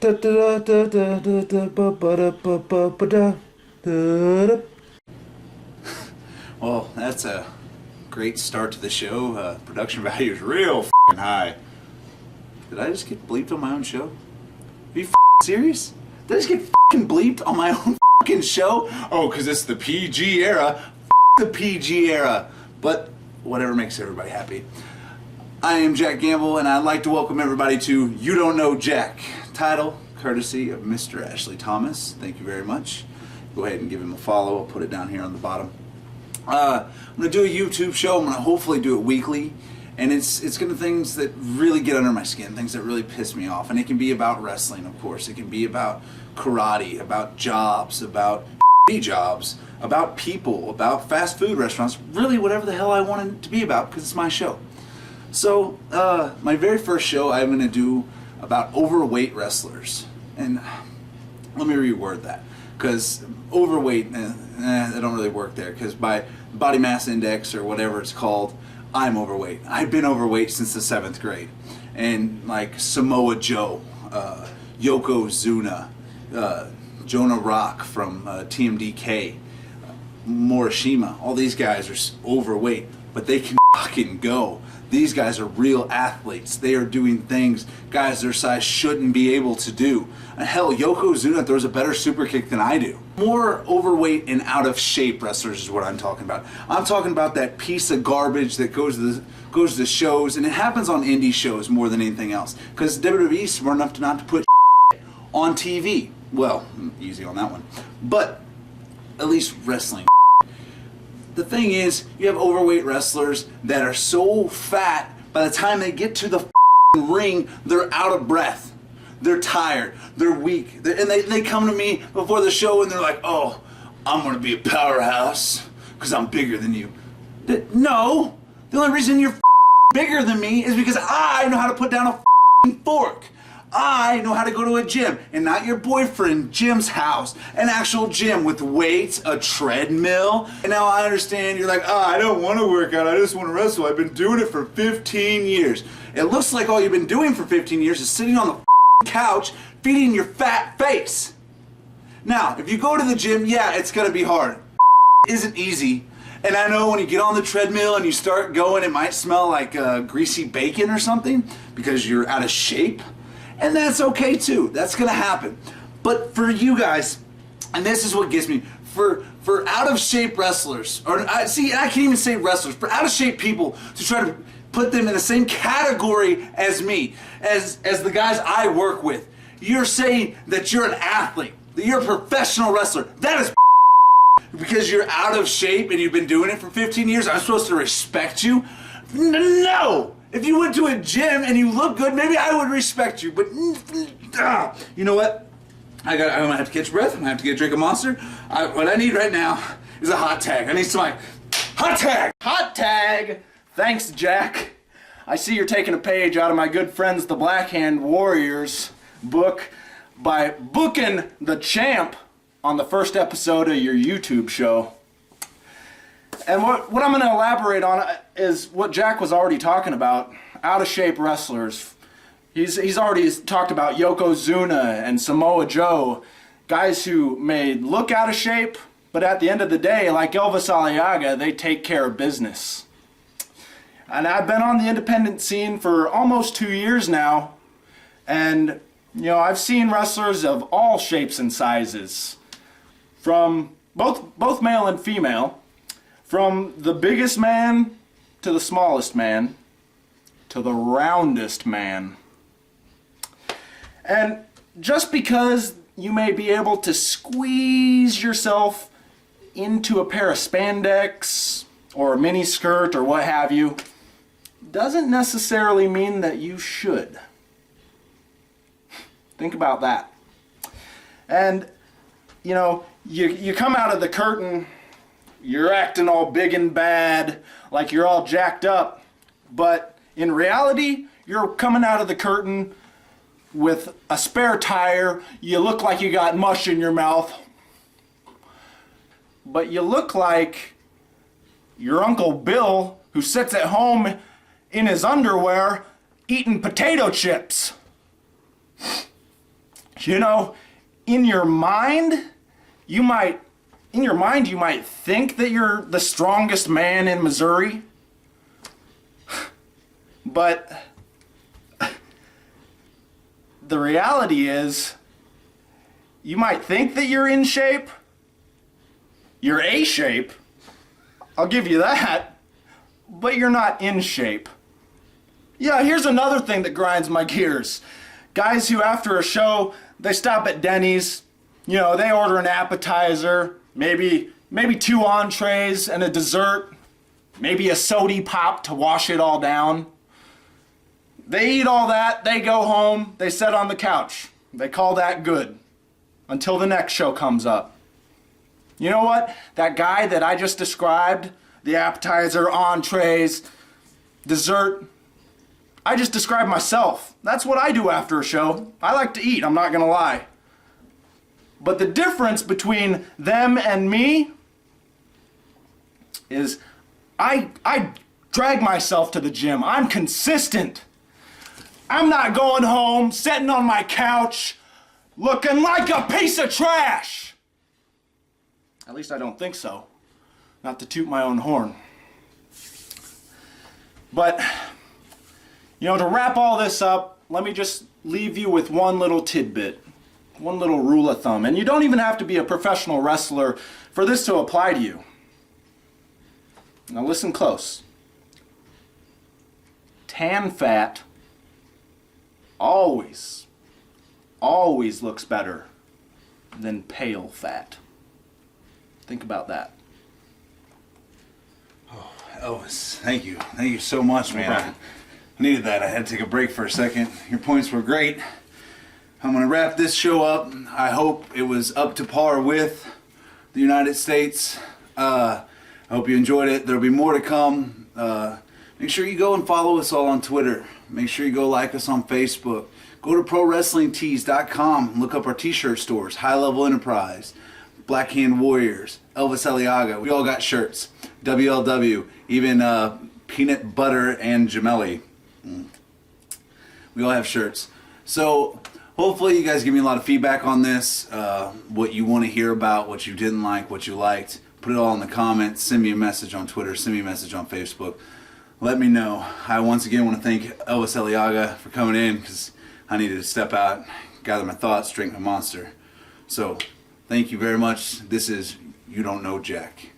Well, that's a great start to the show. Production value is real f***ing high. Did I just get bleeped on my own show? Are you f***ing serious? Did I just get f***ing bleeped on my own f***ing show? Oh, because it's the PG era. F*** the PG era. But whatever makes everybody happy. I am Jack Gamble, and I'd like to welcome everybody to You Don't Know Jack. Title, courtesy of Mr. Ashley Thomas. Thank you very much. Go ahead and give him a follow. I'll put it down here on the bottom. I'm going to do a YouTube show. I'm going to hopefully do it weekly. And it's going to things that really get under my skin, things that really piss me off. And it can be about wrestling, of course. It can be about karate, about jobs, about jobs, about people, about fast food restaurants. Really whatever the hell I want it to be about, because it's my show. So, my very first show I'm going to do about overweight wrestlers. And let me reword that. Because overweight, they don't really work there. Because by body mass index or whatever it's called, I'm overweight. I've been overweight since the 7th grade. And like Samoa Joe, Yokozuna, Jonah Rock from TMDK, Morishima, all these guys are overweight, but they can fucking go. These guys are real athletes. They are doing things guys their size shouldn't be able to do. And hell, Yokozuna throws a better super kick than I do. More overweight and out of shape wrestlers is what I'm talking about. I'm talking about that piece of garbage that goes to the shows, and it happens on indie shows more than anything else. Because WWE is smart enough to not to put on TV. Well, easy on that one. But at least wrestling. The thing is, you have overweight wrestlers that are so fat, by the time they get to the ring, they're out of breath. They're tired. They're weak. And they come to me before the show and they're like, oh, I'm going to be a powerhouse because I'm bigger than you. No. The only reason you're bigger than me is because I know how to put down a fork. I know how to go to a gym, and not your boyfriend Jim's house. An actual gym with weights, a treadmill. And now I understand you're like, I don't want to work out, I just want to wrestle. I've been doing it for 15 years. It looks like all you've been doing for 15 years is sitting on the couch, feeding your fat face. Now, if you go to the gym, yeah, it's going to be hard. Isn't easy. And I know when you get on the treadmill and you start going, it might smell like greasy bacon or something because you're out of shape. And that's okay too. That's gonna happen. But for you guys, and this is what gets me, for out of shape wrestlers, or I can't even say wrestlers, for out of shape people to try to put them in the same category as me, as the guys I work with, you're saying that you're an athlete, that you're a professional wrestler. That is because you're out of shape and you've been doing it for 15 years. I'm supposed to respect you? No! If you went to a gym and you look good, maybe I would respect you, but you know what? I'm gonna have to catch breath. I'm gonna have to get a drink of Monster. What I need right now is a hot tag. I need some hot tag! Hot tag! Thanks, Jack. I see you're taking a page out of my good friends the Blackhand Warriors book by booking the champ on the first episode of your YouTube show. And what I'm going to elaborate on is what Jack was already talking about, out-of-shape wrestlers. He's already talked about Yokozuna and Samoa Joe, guys who may look out of shape, but at the end of the day, like Elvis Aliaga, they take care of business. And I've been on the independent scene for almost 2 years now, and I've seen wrestlers of all shapes and sizes, from both male and female. From the biggest man to the smallest man to the roundest man. And just because you may be able to squeeze yourself into a pair of spandex or a mini skirt or what have you, doesn't necessarily mean that you should. Think about that. And, you come out of the curtain, you're acting all big and bad, like you're all jacked up, but in reality, you're coming out of the curtain with a spare tire, you look like you got mush in your mouth, but you look like your Uncle Bill who sits at home in his underwear eating potato chips. You know, in your mind, you might think that you're the strongest man in Missouri. But the reality is, you might think that you're in shape. You're A shape. I'll give you that. But you're not in shape. Yeah, here's another thing that grinds my gears. Guys who after a show, they stop at Denny's, you know, they order an appetizer, maybe 2 entrees and a dessert, maybe a sody pop to wash it all down. They eat all that, they go home, they sit on the couch. They call that good until the next show comes up. You know what? That guy that I just described, the appetizer, entrees, dessert, I just described myself. That's what I do after a show. I like to eat, I'm not gonna lie. But the difference between them and me is I drag myself to the gym. I'm consistent. I'm not going home, sitting on my couch, looking like a piece of trash. At least I don't think so. Not to toot my own horn. But, you know, to wrap all this up, let me just leave you with one little tidbit, one little rule of thumb. And you don't even have to be a professional wrestler for this to apply to you. Now listen close. Tan fat always looks better than pale fat. Think about that. Oh, Elvis, thank you. Thank you so much, man. I needed that. I had to take a break for a second. Your points were great. I'm going to wrap this show up. I hope it was up to par with the United States. I hope you enjoyed it. There'll be more to come. Make sure you go and follow us all on Twitter. Make sure you go like us on Facebook. Go to ProWrestlingTees.com and look up our t-shirt stores. High Level Enterprise, Black Hand Warriors, Elvis Aliaga. We all got shirts. WLW, even Peanut Butter and Gemelli. We all have shirts. So hopefully you guys give me a lot of feedback on this. What you want to hear about, what you didn't like, what you liked. Put it all in the comments. Send me a message on Twitter. Send me a message on Facebook. Let me know. I once again want to thank Elvis Aliaga for coming in because I needed to step out, gather my thoughts, drink my monster. So thank you very much. This is You Don't Know Jack.